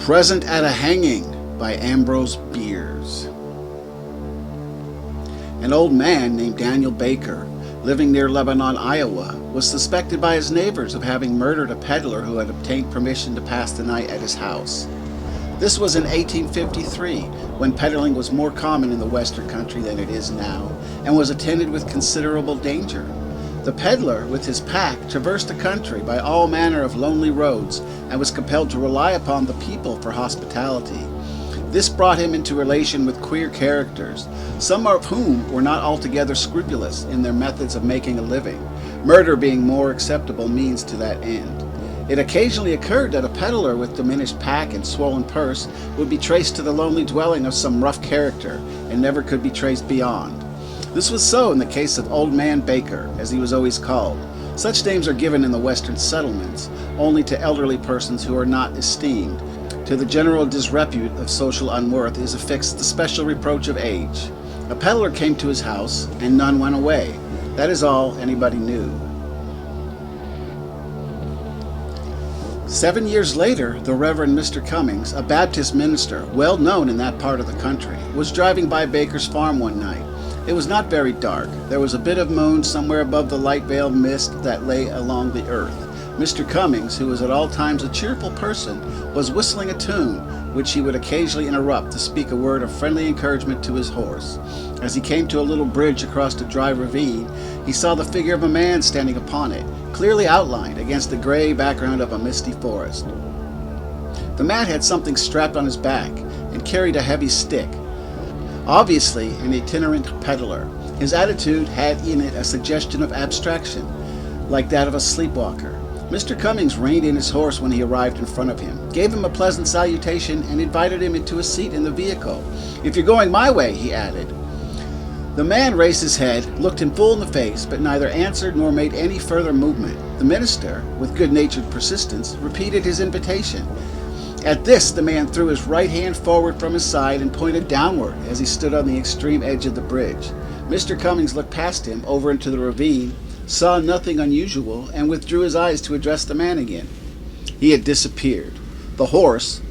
Present at a Hanging by Ambrose, Bierce. An old man named Daniel Baker, living near Lebanon, Iowa, was suspected by his neighbors of having murdered a peddler who had obtained permission to pass the night at his house. This was in 1853, when peddling was more common in the western country than it is now, and was attended with considerable danger. The peddler, with his pack, traversed the country by all manner of lonely roads and was compelled to rely upon the people for hospitality. This brought him into relation with queer characters, some of whom were not altogether scrupulous in their methods of making a living, murder being more acceptable means to that end. It occasionally occurred that a peddler with diminished pack and swollen purse would be traced to the lonely dwelling of some rough character and never could be traced beyond. This was so in the case of Old Man Baker, as he was always called. Such names are given in the western settlements only to elderly persons who are not esteemed. To the general disrepute of social unworth is affixed the special reproach of age. A peddler came to his house, and none went away. That is all anybody knew. 7 years later, the Reverend Mr. Cummings, a Baptist minister well known in that part of the country, was driving by Baker's farm one night. It was not very dark. There was a bit of moon somewhere above the light-veiled mist that lay along the earth. Mr. Cummings, who was at all times a cheerful person, was whistling a tune, which he would occasionally interrupt to speak a word of friendly encouragement to his horse. As he came to a little bridge across a dry ravine, he saw the figure of a man standing upon it, clearly outlined against the gray background of a misty forest. The man had something strapped on his back and carried a heavy stick. Obviously an itinerant peddler, his attitude had in it a suggestion of abstraction, like that of a sleepwalker. Mr. Cummings reined in his horse when he arrived in front of him, gave him a pleasant salutation, and invited him into a seat in the vehicle. "If you're going my way," he added. The man raised his head, looked him full in the face, but neither answered nor made any further movement. The minister, with good-natured persistence, repeated his invitation. At this, the man threw his right hand forward from his side and pointed downward as he stood on the extreme edge of the bridge. Mr. Cummings looked past him, over into the ravine, saw nothing unusual, and withdrew his eyes to address the man again. He had disappeared. The horse,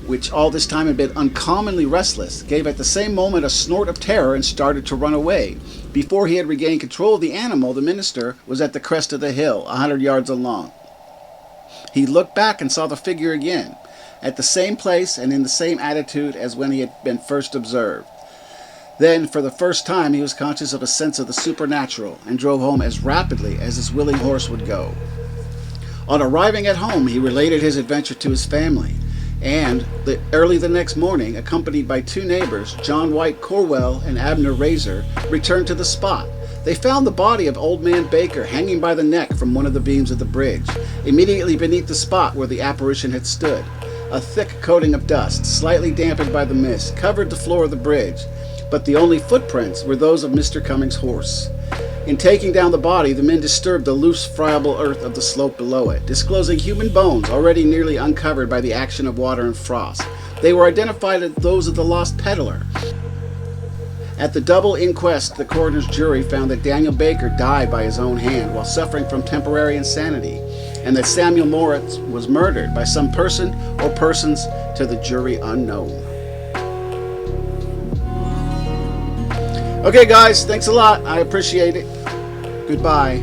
which all this time had been uncommonly restless, gave at the same moment a snort of terror and started to run away. Before he had regained control of the animal, the minister was at the crest of the hill, 100 yards along. He looked back and saw the figure again, at the same place and in the same attitude as when he had been first observed. Then, for the first time, he was conscious of a sense of the supernatural and drove home as rapidly as his willing horse would go. On arriving at home, he related his adventure to his family, and early the next morning, accompanied by two neighbors, John White Corwell and Abner Razor, returned to the spot. They found the body of Old Man Baker hanging by the neck from one of the beams of the bridge, immediately beneath the spot where the apparition had stood. A thick coating of dust, slightly dampened by the mist, covered the floor of the bridge, but the only footprints were those of Mr. Cummings' horse. In taking down the body, the men disturbed the loose, friable earth of the slope below it, disclosing human bones already nearly uncovered by the action of water and frost. They were identified as those of the lost peddler. At the double inquest, the coroner's jury found that Daniel Baker died by his own hand while suffering from temporary insanity, and that Samuel Moritz was murdered by some person or persons to the jury unknown. Okay guys, thanks a lot. I appreciate it. Goodbye.